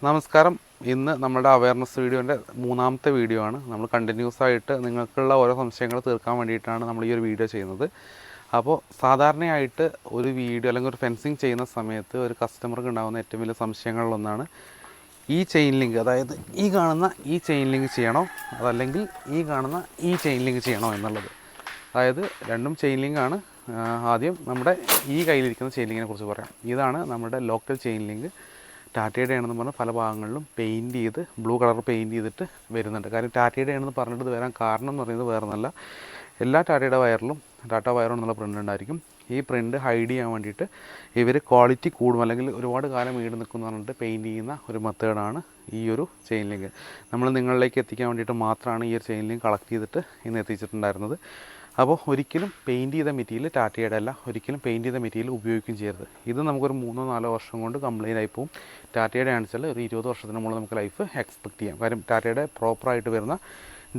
നമസ്കാരം. ഇന്ന് നമ്മുടെ അവയർനെസ് വീഡിയോൻ്റെ മൂന്നാമത്തെ വീഡിയോ ആണ്. നമ്മൾ കണ്ടിന്യൂസ് ആയിട്ട് നിങ്ങൾക്കുള്ള ഓരോ സംശയങ്ങൾ തീർക്കാൻ വേണ്ടിയിട്ടാണ് നമ്മൾ ഈ ഒരു വീഡിയോ ചെയ്യുന്നത്. അപ്പോൾ സാധാരണയായിട്ട് ഒരു വീഡിയോ അല്ലെങ്കിൽ ഒരു ഫെൻസിങ് ചെയ്യുന്ന സമയത്ത് ഒരു കസ്റ്റമർക്ക് ഉണ്ടാകുന്ന ഏറ്റവും വലിയ സംശയങ്ങളിലൊന്നാണ് ഈ ചെയിൻ ലിങ്ക്, അതായത് ഈ കാണുന്ന ഈ ചെയിൻ ലിങ്ക് ചെയ്യണോ അതല്ലെങ്കിൽ ഈ കാണുന്ന ഈ ചെയിൻ ലിങ്ക് ചെയ്യണോ എന്നുള്ളത്. അതായത് രണ്ടും ചെയിൻ ലിങ്ക് ആണ്. ആദ്യം നമ്മുടെ ഈ കയ്യിലിരിക്കുന്ന ചെയിൻ ലിങ്കിനെ കുറിച്ച് പറയാം. ഇതാണ് നമ്മുടെ ലോക്കൽ ചെയിൻ ലിങ്ക്. ടാറ്റയുടെ ആണെന്ന് പറഞ്ഞാൽ പല ഭാഗങ്ങളിലും പെയിൻറ്റ് ചെയ്ത് ബ്ലൂ കളർ പെയിൻറ്റ് ചെയ്തിട്ട് വരുന്നുണ്ട്. കാര്യം ടാറ്റയുടെ ആണെന്ന് പറഞ്ഞിട്ട് വരാൻ കാരണം എന്ന് പറയുന്നത് വേറെ ഒന്നല്ല, എല്ലാ ടാറ്റയുടെ വയറിലും ടാറ്റ വയർ എന്നുള്ള പ്രിൻ്റ് ഉണ്ടായിരിക്കും. ഈ പ്രിൻ്റ് ഹൈഡ് ചെയ്യാൻ വേണ്ടിയിട്ട് ഇവർ ക്വാളിറ്റി കൂടും അല്ലെങ്കിൽ ഒരുപാട് കാലം ഈട് നിൽക്കുമെന്ന് പറഞ്ഞിട്ട് പെയിൻറ്റ് ചെയ്യുന്ന ഒരു മെത്തേഡാണ് ഈ ഒരു ചെയിൻ ലിങ്ക്. നമ്മൾ നിങ്ങളിലേക്ക് എത്തിക്കാൻ വേണ്ടിയിട്ട് മാത്രമാണ് ഈ ഒരു ചെയിൻ ലിങ്ക് കളക്ട് ചെയ്തിട്ട് ഇന്ന് എത്തിച്ചിട്ടുണ്ടായിരുന്നത്. അപ്പോൾ ഒരിക്കലും പെയിൻറ്റ് ചെയ്ത മെറ്റീരിയൽ, ടാറ്റയുടെ അല്ല, ഒരിക്കലും പെയിൻറ്റ് ചെയ്ത മെറ്റീരിയൽ ഉപയോഗിക്കുകയും ചെയ്യരുത്. ഇത് നമുക്കൊരു 3-4 വർഷം കൊണ്ട് കംപ്ലൈൻ്റ് ആയി പോകും. ടാറ്റയുടെ ആണെച്ചാൽ ഒരു 20 വർഷത്തിന് മുകളിൽ നമുക്ക് ലൈഫ് എക്സ്പെക്റ്റ് ചെയ്യാം. കാര്യം ടാറ്റയുടെ പ്രോപ്പറായിട്ട് വരുന്ന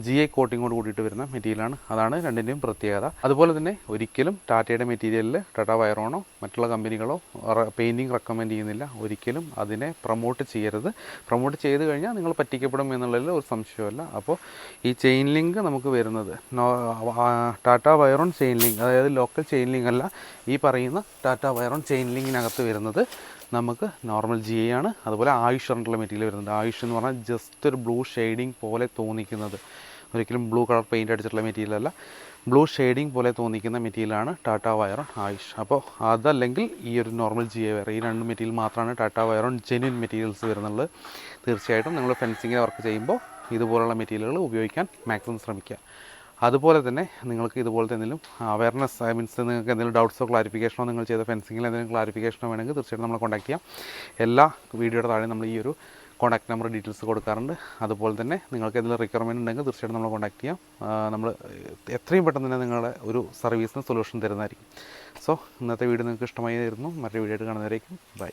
GI കോട്ടിങ്ങോട് കൂടിയിട്ട് വരുന്ന മെറ്റീരിയലാണ്. അതാണ് രണ്ടിൻ്റെയും പ്രത്യേകത. അതുപോലെ തന്നെ ഒരിക്കലും ടാറ്റയുടെ മെറ്റീരിയലിൽ ടാറ്റ വയറോണോ മറ്റുള്ള കമ്പനികളോ പെയിൻറ്റിങ് റെക്കമെൻഡ് ചെയ്യുന്നില്ല. ഒരിക്കലും അതിനെ പ്രൊമോട്ട് ചെയ്യരുത്. പ്രൊമോട്ട് ചെയ്ത് കഴിഞ്ഞാൽ നിങ്ങൾ പറ്റിക്കപ്പെടും എന്നുള്ളതിൽ ഒരു സംശയമല്ല. അപ്പോൾ ഈ ചെയിൻ ലിങ്ക് നമുക്ക് വരുന്നത് ടാറ്റ വയറോൺ ചെയിൻ ലിങ്ക്, അതായത് ലോക്കൽ ചെയിൻ ലിങ്ക് അല്ല, ഈ പറയുന്ന ടാറ്റ വയറോൺ ചെയിൻ ലിങ്കിനകത്ത് വരുന്നത് നമുക്ക് നോർമൽ GI ആണ്. അതുപോലെ ആയുഷ് പറഞ്ഞിട്ടുള്ള മെറ്റീരിയൽ വരുന്നുണ്ട്. ആയുഷ് എന്ന് പറഞ്ഞാൽ ജസ്റ്റ് ഒരു ബ്ലൂ ഷെയ്ഡിങ് പോലെ തോന്നിക്കുന്നത്, ഒരിക്കലും ബ്ലൂ കളർ പെയിൻറ്റ് അടിച്ചിട്ടുള്ള മെറ്റീരിയൽ അല്ല, ബ്ലൂ ഷെയ്ഡിങ് പോലെ തോന്നിക്കുന്ന മെറ്റീരിയലാണ് ടാറ്റ വയറോൺ ആയുഷ്. അപ്പോൾ അതല്ലെങ്കിൽ ഈ ഒരു നോർമൽ GI വയർ, ഈ രണ്ട് മെറ്റീരിയൽ മാത്രമാണ് ടാറ്റ വയറോൺ ജെന്യൂൻ മെറ്റീരിയൽസ് വരുന്നുള്ളത്. തീർച്ചയായിട്ടും നിങ്ങൾ ഫെൻസിങ്ങിൽ വർക്ക് ചെയ്യുമ്പോൾ ഇതുപോലുള്ള മെറ്റീരിയലുകൾ ഉപയോഗിക്കാൻ മാക്സിമം ശ്രമിക്കുക. അതുപോലെ തന്നെ നിങ്ങൾക്ക് ഇതുപോലത്തെ എന്തെങ്കിലും അവയർനെസ്, മീൻസ് നിങ്ങൾക്ക് എന്തെങ്കിലും ഡൗട്ട്സോ ക്ലാരിഫിക്കേഷനോ നിങ്ങൾ ചെയ്ത ഫെൻസിങ്ങിൽ എന്തെങ്കിലും ക്ലാരിഫിക്കേഷനോ വേണമെങ്കിൽ തീർച്ചയായിട്ടും നമ്മളെ കോൺടാക്ട് ചെയ്യാം. എല്ലാ വീഡിയോയുടെ താഴെ നമ്മൾ ഈ ഒരു കോൺടാക്ട് നമ്പർ ഡീറ്റെയിൽസ് കൊടുക്കാറുണ്ട്. അതുപോലെ തന്നെ നിങ്ങൾക്ക് എന്തെങ്കിലും റിക്വയർമെൻറ്റ് ഉണ്ടെങ്കിൽ തീർച്ചയായിട്ടും നമ്മളെ കോൺടാക്ട് ചെയ്യാം. നമ്മൾ എത്രയും പെട്ടെന്ന് തന്നെ നിങ്ങളുടെ ഒരു സർവീസിന് സൊല്യൂഷൻ തരുന്നതായിരിക്കും. സോ ഇന്നത്തെ വീഡിയോ നിങ്ങൾക്ക് ഇഷ്ടമായി തരുന്നു. മറ്റൊരു വീഡിയോ ആയിട്ട് കാണുന്നവരേക്കും ബൈ.